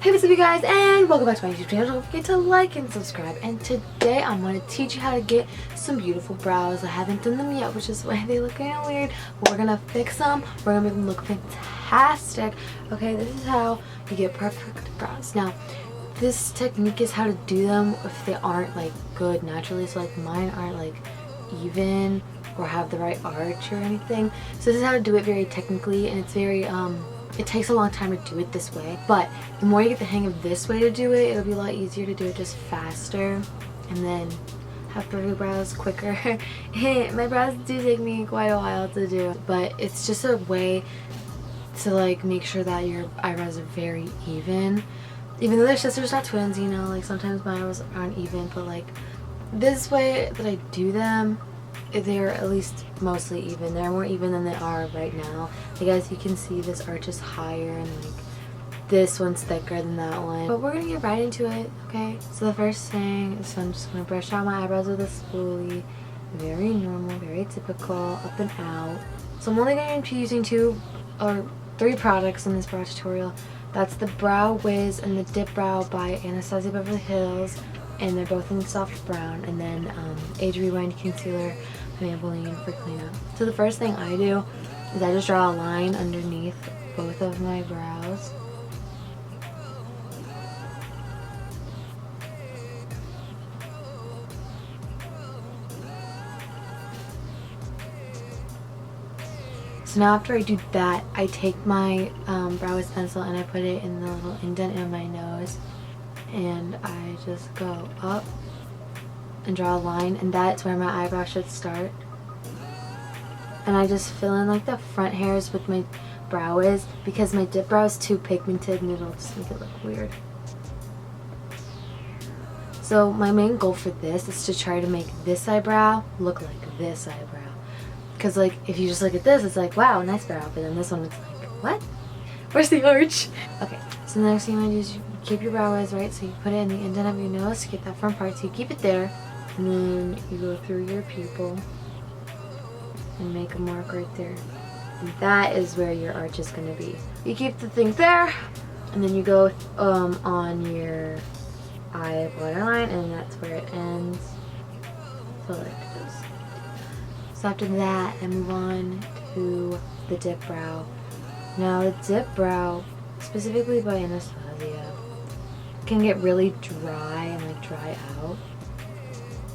Hey, what's up you guys, and welcome back to my YouTube channel. Don't forget to like and subscribe. And today I'm going to teach you how to get some beautiful brows. I haven't done them yet, which is why they look kind of weird, but we're going to fix them. We're going to make them look fantastic. Okay, this is how you get perfect brows. Now, this technique is how to do them if they aren't like good naturally. So like mine aren't like even or have the right arch or anything. So this is how to do it very technically, and it's very it takes a long time to do it this way, but the more you get the hang of this way to do it, it'll be a lot easier to do it just faster and then have perfect brows quicker. My brows do take me quite a while to do, but it's just a way to like make sure that your eyebrows are very even. Even though they're sisters, not twins, you know, like sometimes my eyebrows aren't even, but like this way that I do them, they're at least mostly even. They're more even than they are right now. Like as you can see, this arch is higher and like this one's thicker than that one. But we're gonna get right into it, okay? So the first thing is I'm just gonna brush out my eyebrows with a spoolie. Very normal, very typical, up and out. So I'm only going to be using 2 or 3 products in this brow tutorial. That's the Brow Wiz and the Dip Brow by Anastasia Beverly Hills, and they're both in soft brown, and then Age Rewind Concealer by Maybelline for cleanup. So the first thing I do is I just draw a line underneath both of my brows. So now after I do that, I take my Brow Wiz pencil and I put it in the little indent in my nose, and I just go up and draw a line, and that's where my eyebrow should start. And I just fill in like the front hairs with my Brow Wiz because my dip brow is too pigmented and it'll just make it look weird. So my main goal for this is to try to make this eyebrow look like this eyebrow. Because like if you just look at this, it's like, wow, nice brow, but then this one it's like, what? Where's the arch? Okay, so the next thing you want to do is you keep your Brow Wiz, right? So you put it in the indent of your nose to get that front part, so you keep it there, and then you go through your pupil and make a mark right there. And that is where your arch is going to be. You keep the thing there, and then you go on your eye waterline, and that's where it ends. So like this. So after that, I move on to the dip brow. Now the dip brow, specifically by Anastasia, can get really dry and like dry out.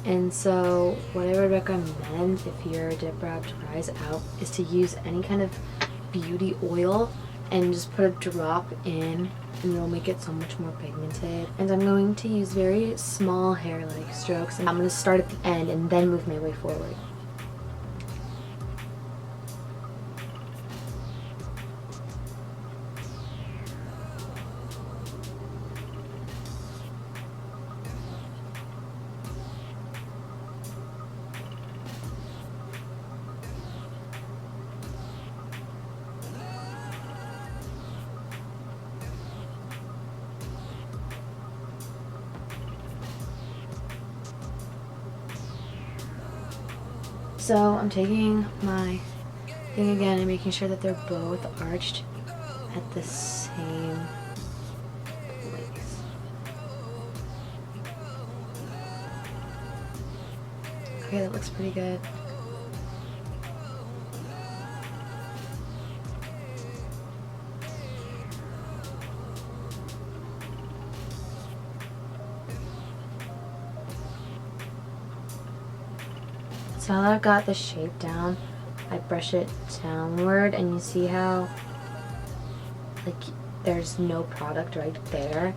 And so what I would recommend if your dip brow dries out is to use any kind of beauty oil and just put a drop in, and it'll make it so much more pigmented. And I'm going to use very small hair-like strokes, and I'm going to start at the end and then move my way forward. So I'm taking my thing again and making sure that they're both arched at the same place. Okay, that looks pretty good. So now that I've got the shape down, I brush it downward, and you see how like there's no product right there.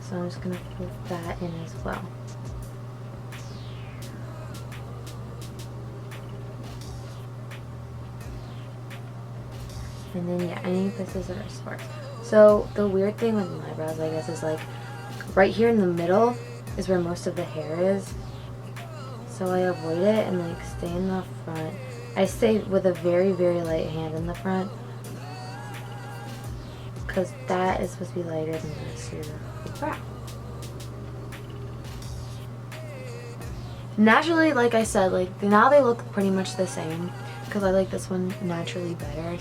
So I'm just going to put that in as well. And then yeah, any places that are sparse. So the weird thing with my brows, I guess, is like right here in the middle is where most of the hair is. So I avoid it and like stay in the front. I stay with a very, very light hand in the front because that is supposed to be lighter than the rest of your brow. Naturally, like I said, like now they look pretty much the same because I like this one naturally better.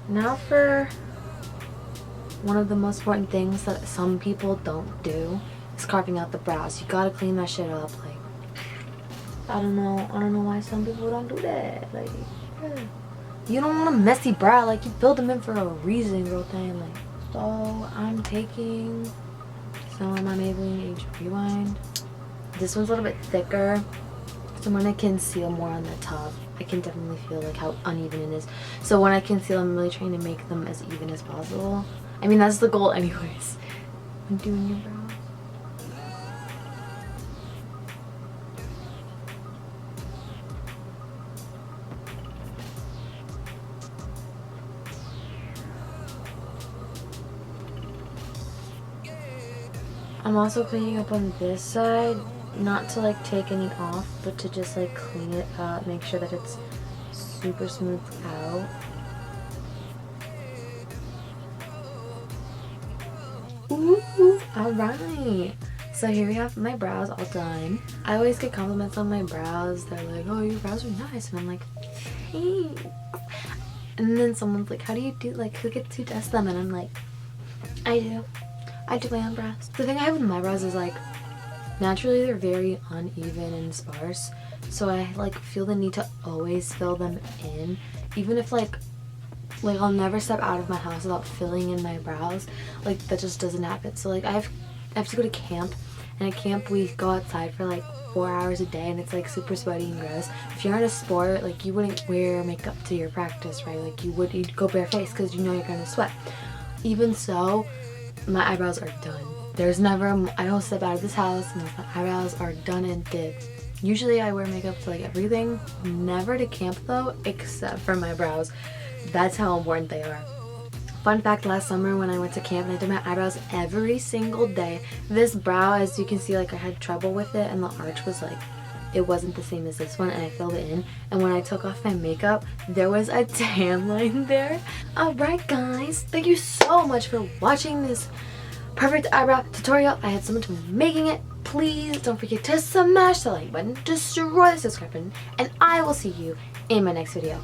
Now for one of the most important things that some people don't do is carving out the brows. You gotta clean that shit up. Like, I don't know why some people don't do that. Like, yeah. You don't want a messy brow. Like, you filled them in for a reason, real thing. Like, so I'm taking some of my Maybelline Age Rewind. This one's a little bit thicker, so when I conceal more on the top, I can definitely feel like how uneven it is. So when I conceal, I'm really trying to make them as even as possible. I mean, that's the goal anyways. I'm doing your brows. I'm also cleaning up on this side, not to like take any off, but to just like clean it up, make sure that it's super smooth out. Ooh, alright. So here we have my brows all done. I always get compliments on my brows. They're like, oh, your brows are nice. And I'm like, thanks. And then someone's like, how do you do, like, who gets to test them? And I'm like, I do my own brows. The thing I have with my brows is like, naturally they're very uneven and sparse. So I like feel the need to always fill them in. Even if like I'll never step out of my house without filling in my brows. Like, that just doesn't happen. So like I have to go to camp, and at camp we go outside for like 4 hours a day, and it's like super sweaty and gross. If you're in a sport, like, you wouldn't wear makeup to your practice, right? Like, you'd go barefaced because you know you're gonna sweat. Even so, my eyebrows are done. There's never, I don't step out of this house unless my eyebrows are done and did. Usually I wear makeup to like everything, never to camp though, except for my brows. That's how important they are. Fun fact, last summer when I went to camp and I did my eyebrows every single day, this brow, as you can see, like I had trouble with it, and the arch was like, it wasn't the same as this one, and I filled it in. And when I took off my makeup, there was a tan line there. Alright guys, thank you so much for watching this perfect eyebrow tutorial. I had so much fun making it. Please don't forget to smash the like button, destroy the subscribe button, and I will see you in my next video.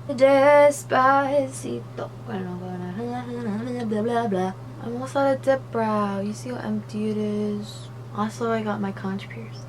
Despacito. Blah blah blah. I'm almost out of dip brow. You see how empty it is? Also, I got my conch pierced.